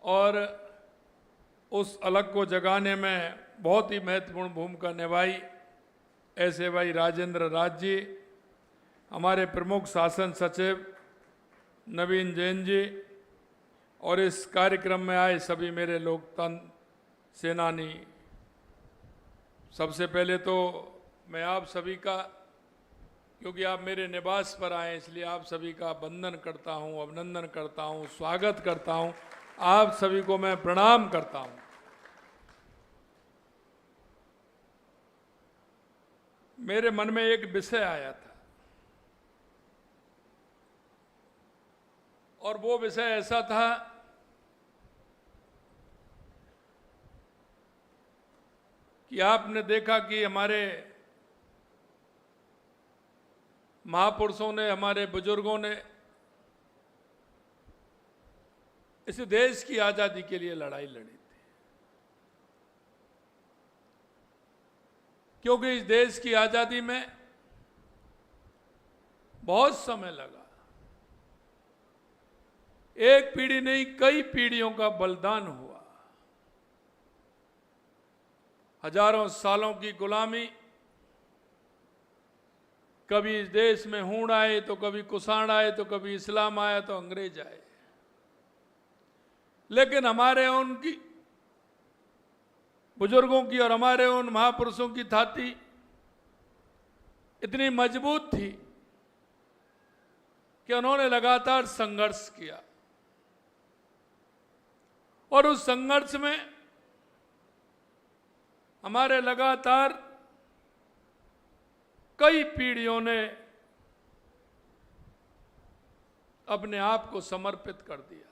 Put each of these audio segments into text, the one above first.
और उस अलग को जगाने में बहुत ही महत्वपूर्ण भूमिका निभाई। ऐसे भाई राजेंद्र राज जी, हमारे प्रमुख शासन सचिव नवीन जैन जी, और इस कार्यक्रम में आए सभी मेरे लोकतंत्र सेनानी। सबसे पहले तो मैं आप सभी का, क्योंकि आप मेरे निवास पर आए इसलिए आप सभी का वंदन करता हूं, अभिनंदन करता हूं, स्वागत करता हूं। आप सभी को मैं प्रणाम करता हूं। मेरे मन में एक विषय आया था और वो विषय ऐसा था कि आपने देखा कि हमारे महापुरुषों ने, हमारे बुजुर्गों ने इस देश की आजादी के लिए लड़ाई लड़ी थी, क्योंकि इस देश की आजादी में बहुत समय लगा। एक पीढ़ी नहीं, कई पीढ़ियों का बलिदान हुआ। हजारों सालों की गुलामी, कभी इस देश में हूण आए तो कभी कुषाण आए तो कभी इस्लाम आया तो अंग्रेज आए, लेकिन हमारे उनकी बुजुर्गों की और हमारे उन महापुरुषों की छाती इतनी मजबूत थी कि उन्होंने लगातार संघर्ष किया, और उस संघर्ष में हमारे लगातार कई पीढ़ियों ने अपने आप को समर्पित कर दिया।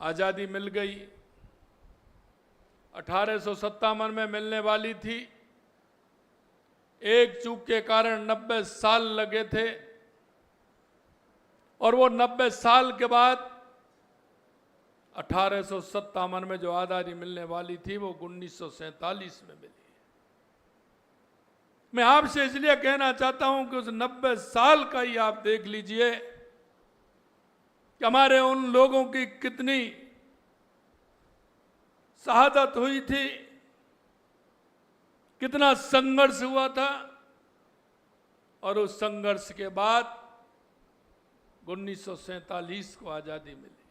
आजादी मिल गई, 1857 में मिलने वाली थी। एक चूक के कारण 90 साल लगे थे, और वो 90 साल के बाद 1857 में जो आजादी मिलने वाली थी वो 1947 में मिली। मैं आपसे इसलिए कहना चाहता हूं कि उस 90 साल का ही आप देख लीजिए कि हमारे उन लोगों की कितनी शहादत हुई थी, कितना संघर्ष हुआ था, और उस संघर्ष के बाद 1947 को आजादी मिली।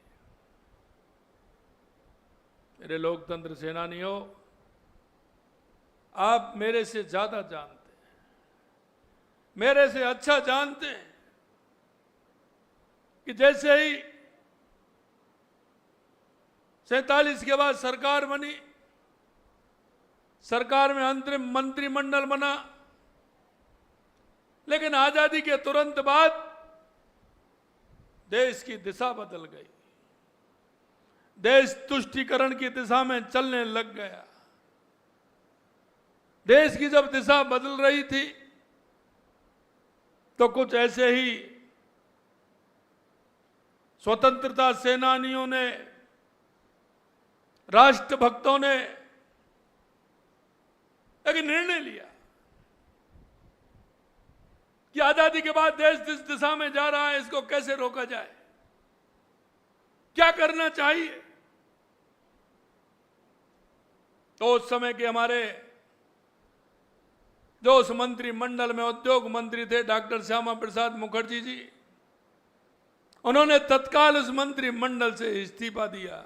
मेरे लोकतंत्र सेनानियों, आप मेरे से ज्यादा जानते हैं, मेरे से अच्छा जानते हैं कि जैसे ही 47 के बाद सरकार बनी, सरकार में अंतरिम मंत्रिमंडल बना, लेकिन आजादी के तुरंत बाद देश की दिशा बदल गई। देश तुष्टीकरण की दिशा में चलने लग गया। देश की जब दिशा बदल रही थी तो कुछ ऐसे ही स्वतंत्रता सेनानियों ने, राष्ट्रभक्तों ने एक निर्णय लिया कि आजादी के बाद देश जिस दिशा में जा रहा है इसको कैसे रोका जाए, क्या करना चाहिए। तो उस समय के हमारे जो उस मंत्रिमंडल में उद्योग मंत्री थे, डॉक्टर श्यामा प्रसाद मुखर्जी जी, उन्होंने तत्काल उस मंत्रिमंडल से इस्तीफा दिया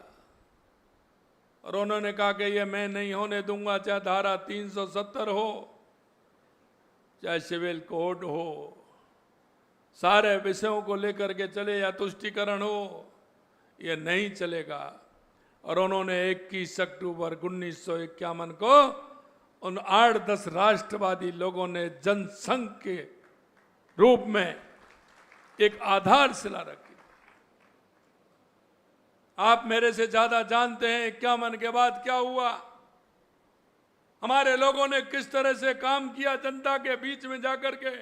और उन्होंने कहा कि ये मैं नहीं होने दूंगा, चाहे धारा 370 हो, चाहे सिविल कोड हो, सारे विषयों को लेकर के चले, या तुष्टीकरण हो, ये नहीं चलेगा। और उन्होंने 21 अक्टूबर 1951 को उन 8-10 राष्ट्रवादी लोगों ने जनसंघ के रूप में एक आधारशिला रखी। आप मेरे से ज्यादा जानते हैं 51 के बाद क्या हुआ, हमारे लोगों ने किस तरह से काम किया, जनता के बीच में जाकर के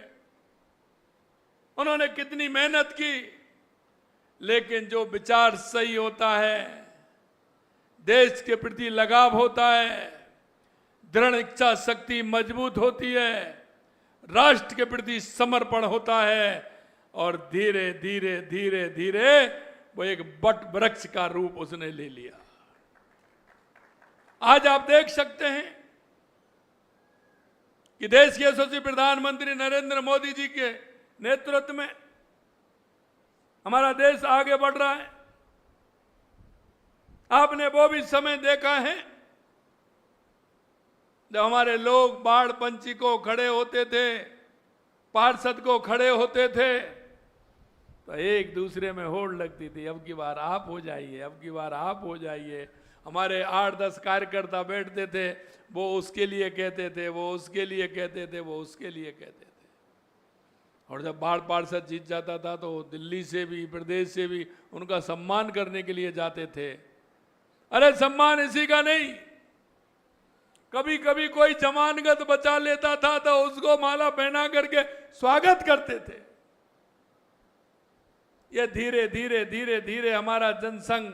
उन्होंने कितनी मेहनत की। लेकिन जो विचार सही होता है, देश के प्रति लगाव होता है, दृढ़ इच्छा शक्ति मजबूत होती है, राष्ट्र के प्रति समर्पण होता है, और धीरे धीरे धीरे धीरे वो एक बट वृक्ष का रूप उसने ले लिया। आज आप देख सकते हैं कि देश के यशस्वी प्रधानमंत्री नरेंद्र मोदी जी के नेतृत्व में हमारा देश आगे बढ़ रहा है। आपने वो भी समय देखा है जब हमारे लोग बाढ़ पंछी को खड़े होते थे, पार्षद को खड़े होते थे, तो एक दूसरे में होड़ लगती थी, अब की बार आप हो जाइए, अब की बार आप हो जाइए। हमारे 8-10 कार्यकर्ता बैठते थे, वो उसके लिए कहते थे, वो उसके लिए कहते थे, वो उसके लिए कहते थे। और जब बाढ़ पार्षद जीत जाता था तो दिल्ली से भी, प्रदेश से भी उनका सम्मान करने के लिए जाते थे। अरे सम्मान इसी का नहीं, कभी कभी कोई जमानत बचा लेता था तो उसको माला पहना करके स्वागत करते थे। ये धीरे धीरे धीरे धीरे हमारा जनसंघ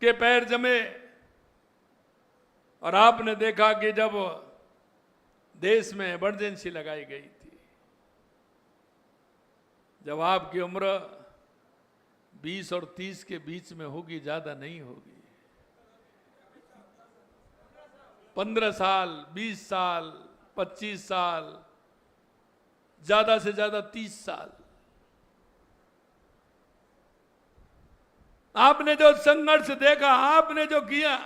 के पैर जमे। और आपने देखा कि जब देश में इमरजेंसी लगाई गई थी, जब आपकी उम्र 20 और 30 के बीच में होगी, ज्यादा नहीं होगी, 15 साल, 20 साल, 25 साल, ज्यादा से ज्यादा 30 साल, आपने जो संघर्ष देखा, आपने जो किया,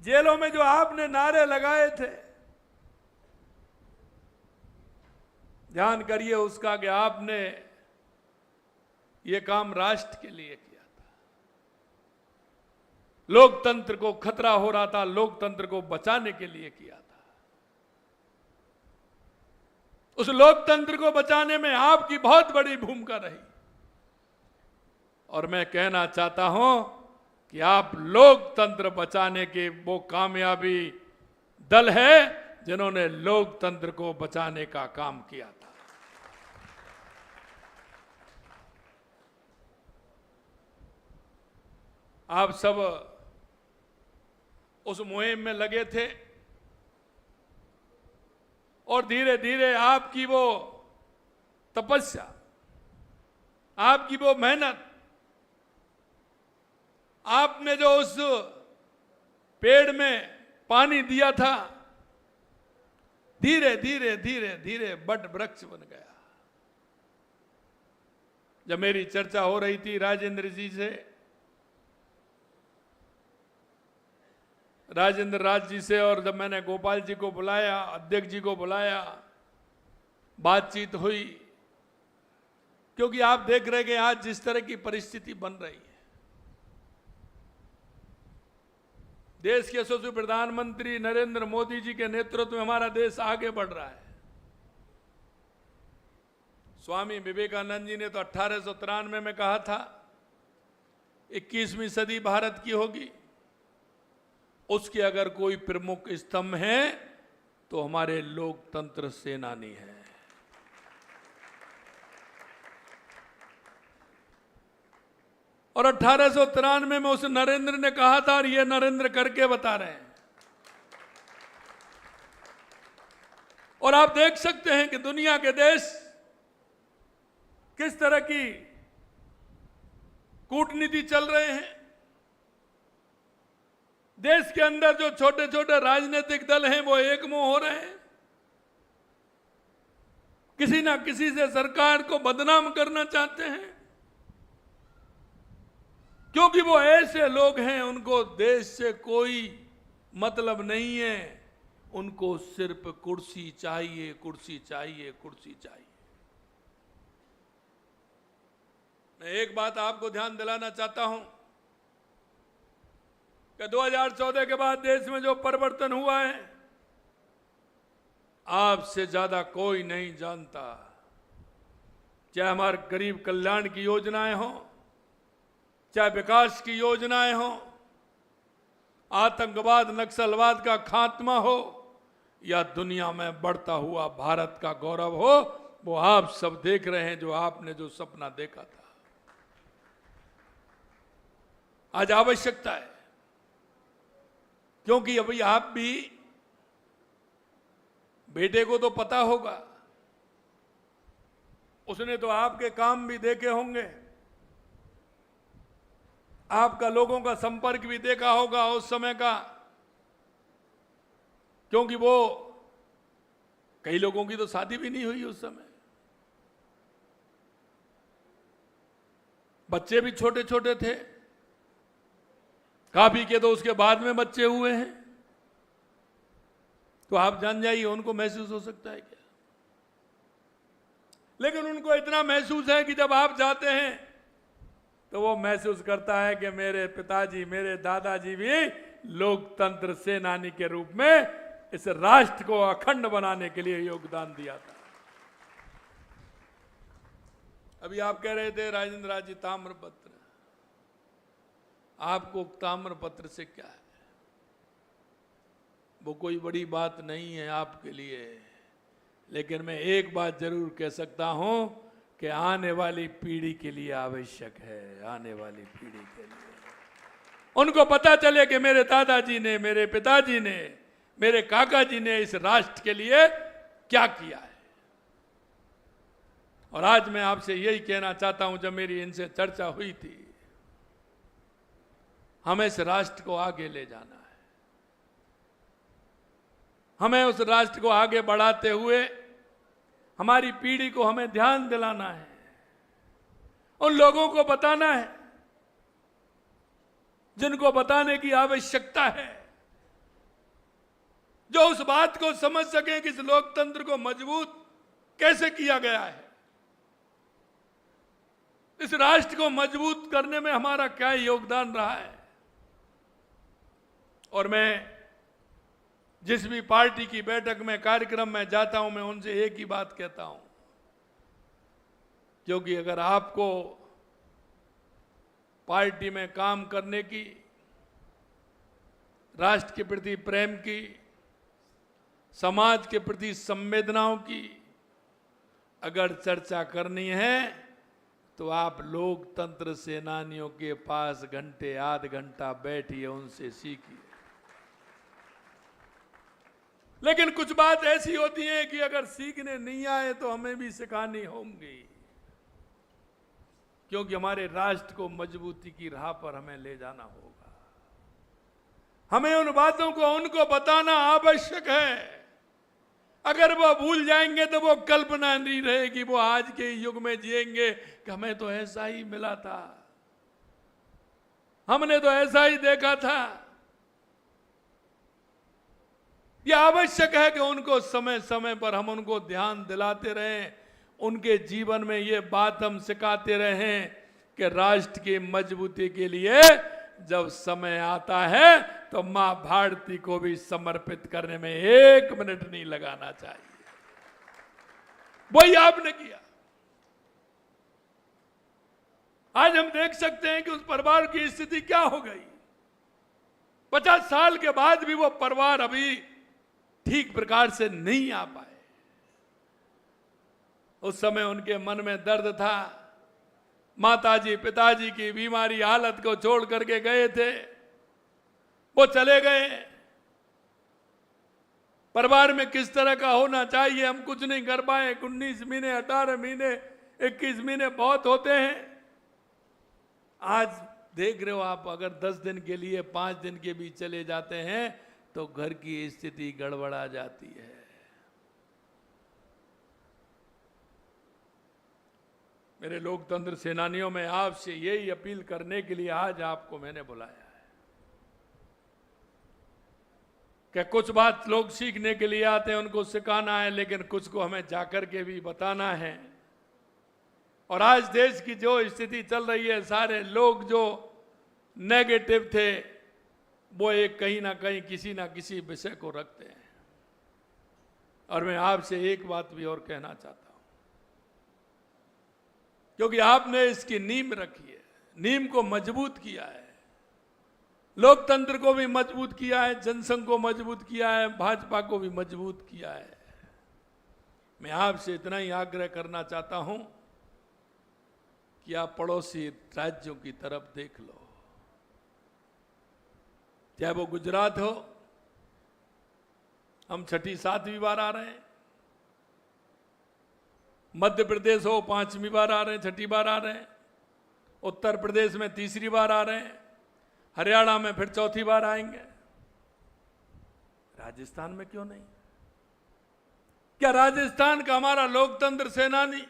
जेलों में जो आपने नारे लगाए थे, ध्यान करिए उसका कि आपने ये काम राष्ट्र के लिए किया था। लोकतंत्र को खतरा हो रहा था, लोकतंत्र को बचाने के लिए किया था। उस लोकतंत्र को बचाने में आपकी बहुत बड़ी भूमिका रही। और मैं कहना चाहता हूं कि आप लोकतंत्र बचाने के वो कामयाबी दल है जिन्होंने लोकतंत्र को बचाने का काम किया था। आप सब उस मुहिम में लगे थे और धीरे धीरे आपकी वो तपस्या, आपकी वो मेहनत, आपने जो उस पेड़ में पानी दिया था, धीरे धीरे धीरे धीरे बट वृक्ष बन गया। जब मेरी चर्चा हो रही थी राजेंद्र जी से, राजेंद्र राज जी से, और जब मैंने गोपाल जी को बुलाया, अध्यक्ष जी को बुलाया, बातचीत हुई, क्योंकि आप देख रहे कि आज जिस तरह की परिस्थिति बन रही है, देश के यशस्वी प्रधानमंत्री नरेंद्र मोदी जी के नेतृत्व में हमारा देश आगे बढ़ रहा है। स्वामी विवेकानंद जी ने तो 1893 में कहा था 21वीं सदी भारत की होगी, उसके अगर कोई प्रमुख स्तंभ है तो हमारे लोकतंत्र सेनानी है। और 1893 में उस नरेंद्र ने कहा था, और ये नरेंद्र करके बता रहे हैं। और आप देख सकते हैं कि दुनिया के देश किस तरह की कूटनीति चल रहे हैं। देश के अंदर जो छोटे छोटे राजनीतिक दल हैं वो एक मुंह हो रहे हैं, किसी ना किसी से सरकार को बदनाम करना चाहते हैं, क्योंकि वो ऐसे लोग हैं, उनको देश से कोई मतलब नहीं है, उनको सिर्फ कुर्सी चाहिए, कुर्सी चाहिए, कुर्सी चाहिए। मैं एक बात आपको ध्यान दिलाना चाहता हूं कि 2014 के बाद देश में जो परिवर्तन हुआ है, आपसे ज्यादा कोई नहीं जानता। चाहे हमारे गरीब कल्याण की योजनाएं हों, चाहे विकास की योजनाएं हों, आतंकवाद नक्सलवाद का खात्मा हो, या दुनिया में बढ़ता हुआ भारत का गौरव हो, वो आप सब देख रहे हैं। जो आपने जो सपना देखा था, आज आवश्यकता है, क्योंकि अभी आप भी, बेटे को तो पता होगा उसने तो आपके काम भी देखे होंगे, आपका लोगों का संपर्क भी देखा होगा उस समय का, क्योंकि वो कई लोगों की तो शादी भी नहीं हुई उस समय, बच्चे भी छोटे छोटे थे, काफी के तो उसके बाद में बच्चे हुए हैं। तो आप जान जाइए उनको महसूस हो सकता है क्या। लेकिन उनको इतना महसूस है कि जब आप जाते हैं तो वो महसूस करता है कि मेरे पिताजी, मेरे दादाजी भी लोकतंत्र सेनानी के रूप में इस राष्ट्र को अखंड बनाने के लिए योगदान दिया था। अभी आप कह रहे थे राजेंद्र राज जी ताम्रपत्र, आपको ताम्रपत्र से क्या है, वो कोई बड़ी बात नहीं है आपके लिए, लेकिन मैं एक बात जरूर कह सकता हूं कि आने वाली पीढ़ी के लिए आवश्यक है, आने वाली पीढ़ी के लिए उनको पता चले कि मेरे दादाजी ने, मेरे पिताजी ने, मेरे काका जी ने इस राष्ट्र के लिए क्या किया है। और आज मैं आपसे यही कहना चाहता हूं, जब मेरी इनसे चर्चा हुई थी, हमें इस राष्ट्र को आगे ले जाना है, हमें उस राष्ट्र को आगे बढ़ाते हुए हमारी पीढ़ी को हमें ध्यान दिलाना है, उन लोगों को बताना है जिनको बताने की आवश्यकता है, जो उस बात को समझ सके कि इस लोकतंत्र को मजबूत कैसे किया गया है, इस राष्ट्र को मजबूत करने में हमारा क्या योगदान रहा है। और मैं जिस भी पार्टी की बैठक में, कार्यक्रम में जाता हूं, मैं उनसे एक ही बात कहता हूं, क्योंकि अगर आपको पार्टी में काम करने की, राष्ट्र के प्रति प्रेम की, समाज के प्रति संवेदनाओं की अगर चर्चा करनी है तो आप लोकतंत्र सेनानियों के पास घंटे आध घंटा बैठिए, उनसे सीखिए। लेकिन कुछ बात ऐसी होती है कि अगर सीखने नहीं आए तो हमें भी सिखानी होंगी, क्योंकि हमारे राष्ट्र को मजबूती की राह पर हमें ले जाना होगा। हमें उन बातों को उनको बताना आवश्यक है। अगर वो भूल जाएंगे तो वो कल्पना नहीं रहेगी, वो आज के युग में जिएंगे कि हमें तो ऐसा ही मिला था, हमने तो ऐसा ही देखा था। यह आवश्यक है कि उनको समय समय पर हम उनको ध्यान दिलाते रहें, उनके जीवन में ये बात हम सिखाते रहें कि राष्ट्र की मजबूती के लिए जब समय आता है तो मां भारती को भी समर्पित करने में 1 मिनट नहीं लगाना चाहिए। वही आपने किया। आज हम देख सकते हैं कि उस परिवार की स्थिति क्या हो गई। 50 साल के बाद भी वो परिवार अभी ठीक प्रकार से नहीं आ पाए। उस समय उनके मन में दर्द था, माताजी पिताजी की बीमारी हालत को छोड़ करके गए थे, वो चले गए। परिवार में किस तरह का होना चाहिए हम कुछ नहीं कर पाए। 19 महीने, 18 महीने, 21 महीने बहुत होते हैं। आज देख रहे हो आप, अगर 10 दिन के लिए, 5 दिन के भी चले जाते हैं तो घर की स्थिति गड़बड़ा जाती है। मेरे लोकतंत्र सेनानियों में आपसे यही अपील करने के लिए आज आपको मैंने बुलाया है कि कुछ बात लोग सीखने के लिए आते हैं, उनको सिखाना है, लेकिन कुछ को हमें जाकर के भी बताना है। और आज देश की जो स्थिति चल रही है, सारे लोग जो नेगेटिव थे वो एक कहीं ना कहीं किसी ना किसी विषय को रखते हैं। और मैं आपसे एक बात भी और कहना चाहता हूं, क्योंकि आपने इसकी नींव रखी है, नींव को मजबूत किया है, लोकतंत्र को भी मजबूत किया है, जनसंघ को मजबूत किया है, भाजपा को भी मजबूत किया है। मैं आपसे इतना ही आग्रह करना चाहता हूं कि आप पड़ोसी राज्यों की तरफ देख लो, चाहे वो गुजरात हो, हम 6ठी 7वीं बार आ रहे हैं, मध्य प्रदेश हो 5वीं बार आ रहे हैं, 6ठी बार आ रहे हैं, उत्तर प्रदेश में 3री बार आ रहे हैं, हरियाणा में फिर 4थी बार आएंगे, राजस्थान में क्यों नहीं? क्या राजस्थान का हमारा लोकतंत्र सेनानी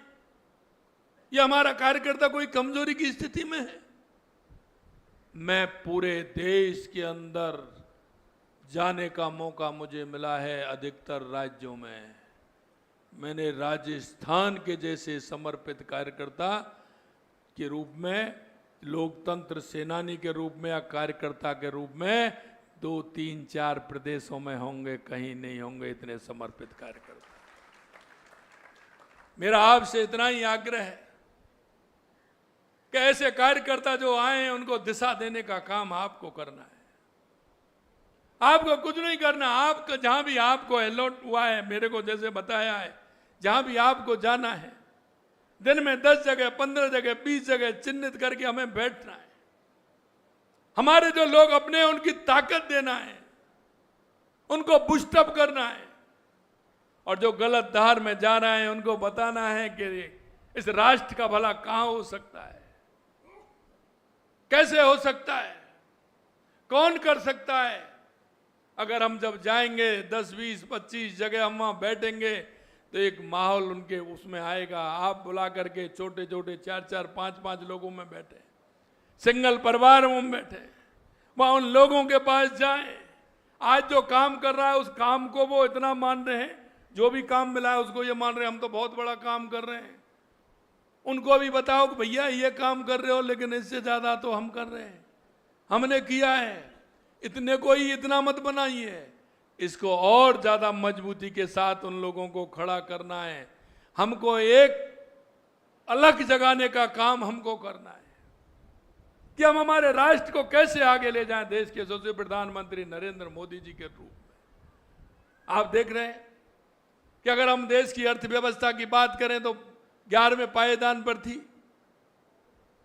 या हमारा कार्यकर्ता कोई कमजोरी की स्थिति में है? मैं पूरे देश के अंदर जाने का मौका मुझे मिला है, अधिकतर राज्यों में। मैंने राजस्थान के जैसे समर्पित कार्यकर्ता के रूप में, लोकतंत्र सेनानी के रूप में या कार्यकर्ता के रूप में 2, 3, 4 प्रदेशों में होंगे, कहीं नहीं होंगे इतने समर्पित कार्यकर्ता। मेरा आपसे इतना ही आग्रह है कि ऐसे कार्यकर्ता जो आए हैं उनको दिशा देने का काम आपको करना है। आपको कुछ नहीं करना, आपका जहां भी आपको अलॉट हुआ है, मेरे को जैसे बताया है, जहां भी आपको जाना है, दिन में 10 जगह, 15 जगह, 20 जगह चिन्हित करके हमें बैठना है। हमारे जो लोग अपने हैं उनकी ताकत देना है, उनको बूस्टअप करना है, और जो गलत धार में जा रहे हैं उनको बताना है कि इस राष्ट्र का भला कहां हो सकता है, कैसे हो सकता है, कौन कर सकता है। अगर हम जब जाएंगे 10, 20, 25 जगह हम वहां बैठेंगे तो एक माहौल उनके उसमें आएगा। आप बुला करके छोटे छोटे 4-4, 5-5 लोगों में बैठे, सिंगल परिवार में बैठे, वहां उन लोगों के पास जाएं। आज जो काम कर रहा है उस काम को वो इतना मान रहे हैं, जो भी काम मिला है उसको ये मान रहे हैं हम तो बहुत बड़ा काम कर रहे हैं। उनको भी बताओ कि भैया ये काम कर रहे हो लेकिन इससे ज्यादा तो हम कर रहे हैं, हमने किया है, इतने को ही इतना मत बनाइए। इसको और ज्यादा मजबूती के साथ उन लोगों को खड़ा करना है। हमको एक अलग जगाने का काम हमको करना है कि हम हमारे राष्ट्र को कैसे आगे ले जाएं देश के यशस्वी प्रधानमंत्री नरेंद्र मोदी जी के रूप में। आप देख रहे हैं कि अगर हम देश की अर्थव्यवस्था की बात करें तो 11वें पायदान पर थी,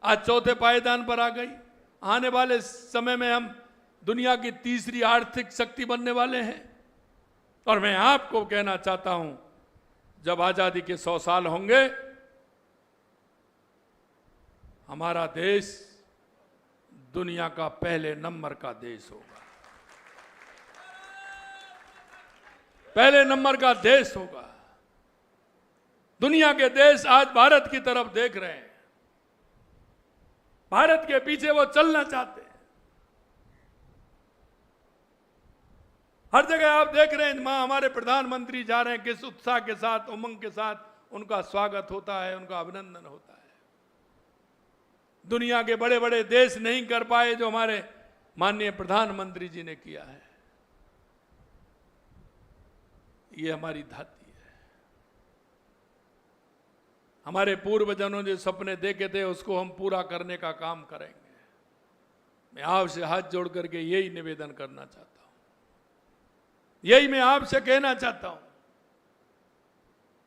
आज 4थे पायदान पर आ गई। आने वाले समय में हम दुनिया की 3री आर्थिक शक्ति बनने वाले हैं। और मैं आपको कहना चाहता हूं, जब आजादी के 100 साल होंगे, हमारा देश दुनिया का पहले नंबर का देश होगा, पहले नंबर का देश होगा। दुनिया के देश आज भारत की तरफ देख रहे हैं, भारत के पीछे वो चलना चाहते हैं। हर जगह आप देख रहे हैं वहां हमारे प्रधानमंत्री जा रहे हैं, किस उत्साह के साथ, उमंग के साथ उनका स्वागत होता है, उनका अभिनंदन होता है। दुनिया के बड़े बड़े देश नहीं कर पाए जो हमारे माननीय प्रधानमंत्री जी ने किया है। ये हमारी धाती है। हमारे पूर्वजों जो सपने देखे थे उसको हम पूरा करने का काम करेंगे। मैं आपसे हाथ जोड़ करके यही निवेदन करना चाहता हूं, यही मैं आपसे कहना चाहता हूं।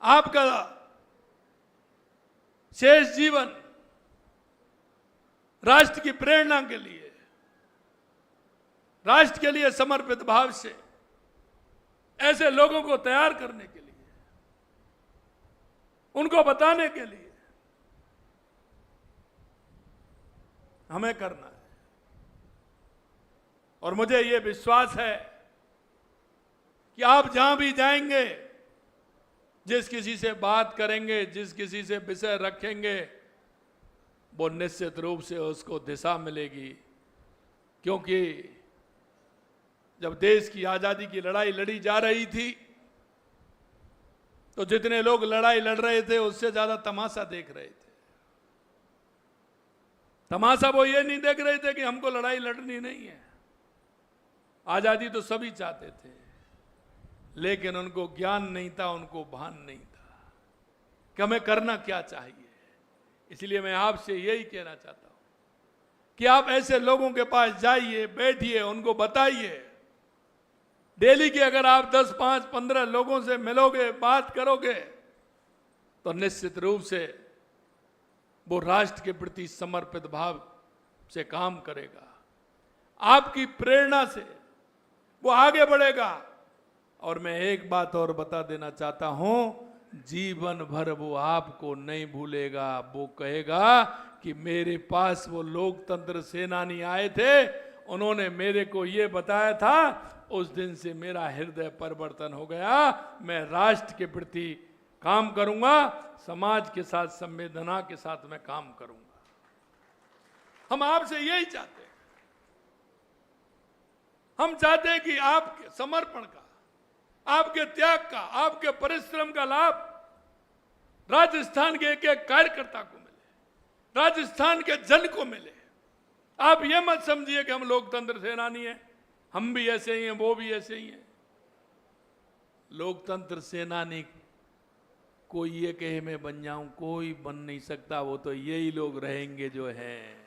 आपका शेष जीवन राष्ट्र की प्रेरणा के लिए, राष्ट्र के लिए समर्पित भाव से ऐसे लोगों को तैयार करने के लिए, उनको बताने के लिए हमें करना है। और मुझे ये विश्वास है कि आप जहां भी जाएंगे, जिस किसी से बात करेंगे, जिस किसी से विषय रखेंगे, वो निश्चित रूप से उसको दिशा मिलेगी। क्योंकि जब देश की आजादी की लड़ाई लड़ी जा रही थी तो जितने लोग लड़ाई लड़ रहे थे उससे ज्यादा तमाशा देख रहे थे। तमाशा वो ये नहीं देख रहे थे कि हमको लड़ाई लड़नी नहीं है, आजादी तो सभी चाहते थे, लेकिन उनको ज्ञान नहीं था, उनको भान नहीं था कि हमें करना क्या चाहिए। इसलिए मैं आपसे यही कहना चाहता हूं कि आप ऐसे लोगों के पास जाइए, बैठिए, उनको बताइए। डेली के अगर आप 10, 5, 15 लोगों से मिलोगे, बात करोगे, तो निश्चित रूप से वो राष्ट्र के प्रति समर्पित भाव से काम करेगा। आपकी प्रेरणा से वो आगे बढ़ेगा। और मैं एक बात और बता देना चाहता हूं जीवन भर वो आपको नहीं भूलेगा। वो कहेगा कि मेरे पास वो लोकतंत्र सेनानी आए थे, उन्होंने मेरे को ये बताया था, उस दिन से मेरा हृदय परिवर्तन हो गया। मैं राष्ट्र के प्रति काम करूंगा, समाज के साथ संवेदना के साथ मैं काम करूंगा। हम आपसे यही चाहते हैं। हम चाहते हैं कि आपके समर्पण का, आपके त्याग का, आपके परिश्रम का लाभ राजस्थान के एक एक कार्यकर्ता को मिले, राजस्थान के जन को मिले। आप ये मत समझिए कि हम लोकतंत्र सेनानी हैं, हम भी ऐसे ही हैं, वो भी ऐसे ही हैं। लोकतंत्र सेनानी कोई ये कहे मैं बन जाऊं, कोई बन नहीं सकता। वो तो यही लोग रहेंगे जो हैं।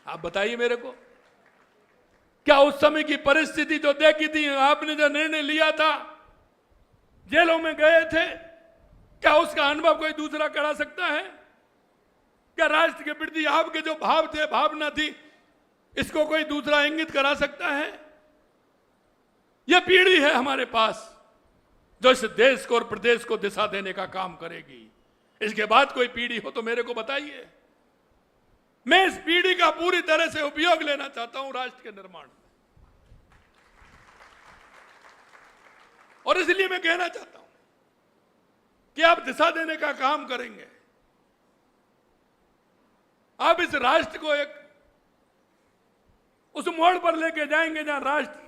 आप बताइए मेरे को, क्या उस समय की परिस्थिति जो देखी थी, आपने जो निर्णय लिया था, जेलों में गए थे, क्या उसका अनुभव कोई दूसरा करा सकता है? क्या राष्ट्र के प्रति आपके जो भाव थे, भावना थी, इसको कोई दूसरा इंगित करा सकता है? यह पीढ़ी है हमारे पास जो इस देश को और प्रदेश को दिशा देने का काम करेगी। इसके बाद कोई पीढ़ी हो तो मेरे को बताइए। मैं इस पीढ़ी का पूरी तरह से उपयोग लेना चाहता हूं राष्ट्र के निर्माण में। और इसलिए मैं कहना चाहता हूं कि आप दिशा देने का काम करेंगे। आप इस राष्ट्र को एक उस मोड़ पर लेके जाएंगे जहां राष्ट्र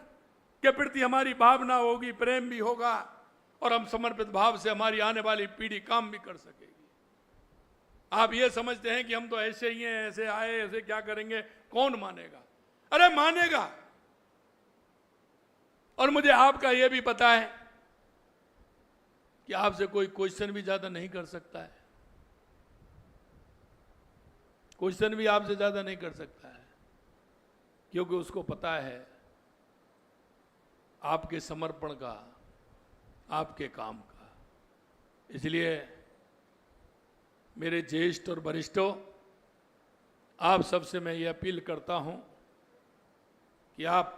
के प्रति हमारी भावना होगी, प्रेम भी होगा, और हम समर्पित भाव से हमारी आने वाली पीढ़ी काम भी कर सकेगी। आप ये समझते हैं कि हम तो ऐसे ही हैं, ऐसे आए, ऐसे क्या करेंगे, कौन मानेगा? अरे मानेगा। और मुझे आपका यह भी पता है कि आपसे कोई क्वेश्चन भी ज्यादा नहीं कर सकता है। क्वेश्चन भी आपसे ज्यादा नहीं कर सकता है, क्योंकि उसको पता है आपके समर्पण का, आपके काम का। इसलिए मेरे ज्येष्ठ और वरिष्ठों, आप सबसे मैं ये अपील करता हूं कि आप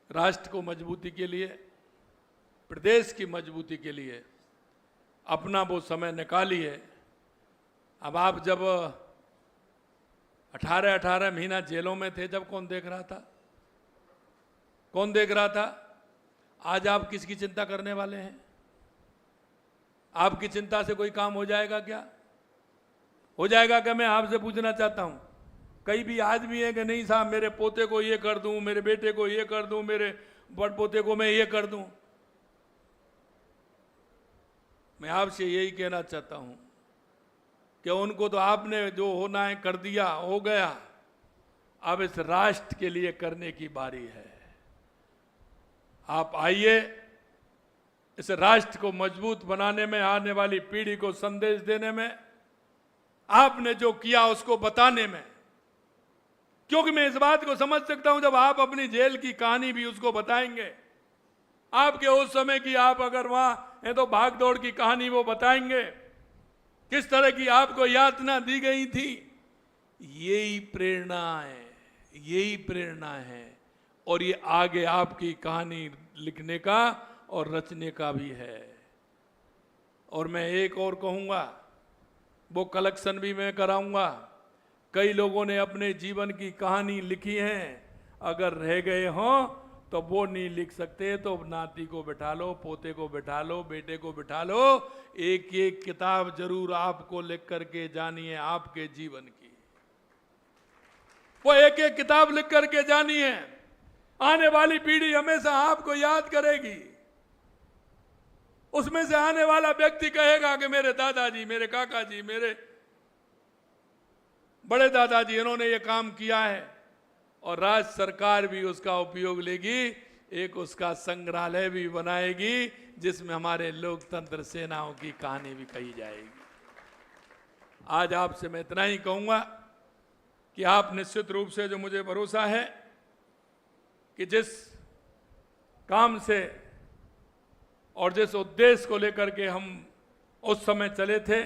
राष्ट्र को मजबूती के लिए, प्रदेश की मजबूती के लिए अपना वो समय निकालिए। अब आप जब 18 महीना जेलों में थे, जब कौन देख रहा था? कौन देख रहा था? आज आप किसकी चिंता करने वाले हैं? आपकी चिंता से कोई काम हो जाएगा क्या? हो जाएगा क्या? मैं आपसे पूछना चाहता हूं। कई भी आदमी है कि नहीं साहब मेरे पोते को ये कर दूं, मेरे बेटे को ये कर दूं, मेरे बड़पोते को मैं ये कर दूं। मैं आपसे यही कहना चाहता हूं कि उनको तो आपने जो होना है कर दिया, हो गया। अब इस राष्ट्र के लिए करने की बारी है। आप आइए, इस राष्ट्र को मजबूत बनाने में, आने वाली पीढ़ी को संदेश देने में, आपने जो किया उसको बताने में। क्योंकि मैं इस बात को समझ सकता हूं, जब आप अपनी जेल की कहानी भी उसको बताएंगे, आपके उस समय की, आप अगर वहां हैं तो भाग दौड़ की कहानी वो बताएंगे, किस तरह की आपको यातना दी गई थी। यही प्रेरणा है, यही प्रेरणा है। और ये आगे आपकी कहानी लिखने का और रचने का भी है। और मैं एक और कहूंगा, वो कलेक्शन भी मैं कराऊंगा। कई लोगों ने अपने जीवन की कहानी लिखी है, अगर रह गए हों तो वो नहीं लिख सकते, तो नाती को बिठा लो, पोते को बिठा लो, बेटे को बिठा लो। एक एक किताब जरूर आपको लिख करके जानी है आपके जीवन की। वो एक एक किताब लिख करके जानी है। आने वाली पीढ़ी हमेशा आपको याद करेगी। उसमें से आने वाला व्यक्ति कहेगा कि मेरे दादाजी, मेरे काका जी, मेरे बड़े दादाजी, इन्होंने ये काम किया है। और राज्य सरकार भी उसका उपयोग लेगी। एक उसका संग्रहालय भी बनाएगी जिसमें हमारे लोकतंत्र सेनाओं की कहानी भी कही जाएगी। आज आपसे मैं इतना ही कहूंगा कि आप निश्चित रूप से, जो मुझे भरोसा है कि जिस काम से और जिस उद्देश्य को लेकर के हम उस समय चले थे,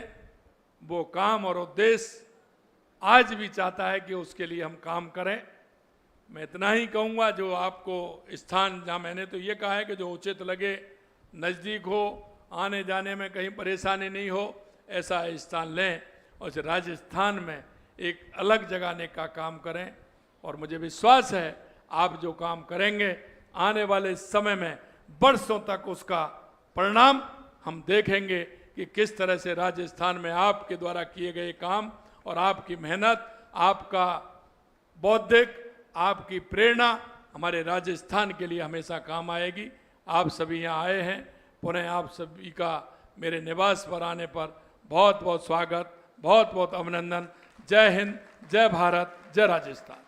वो काम और उद्देश्य आज भी चाहता है कि उसके लिए हम काम करें। मैं इतना ही कहूँगा, जो आपको स्थान, जहाँ मैंने तो ये कहा है कि जो उचित लगे, नज़दीक हो, आने जाने में कहीं परेशानी नहीं हो, ऐसा स्थान लें और इस राजस्थान में एक अलग जगाने का काम करें। और मुझे विश्वास है आप जो काम करेंगे आने वाले समय में वर्षों तक उसका परिणाम हम देखेंगे कि किस तरह से राजस्थान में आपके द्वारा किए गए काम और आपकी मेहनत, आपका बौद्धिक, आपकी प्रेरणा हमारे राजस्थान के लिए हमेशा काम आएगी। आप सभी यहाँ आए हैं, पुनः आप सभी का मेरे निवास पर आने पर बहुत बहुत स्वागत, बहुत बहुत अभिनंदन। जय हिंद, जय भारत, जय राजस्थान।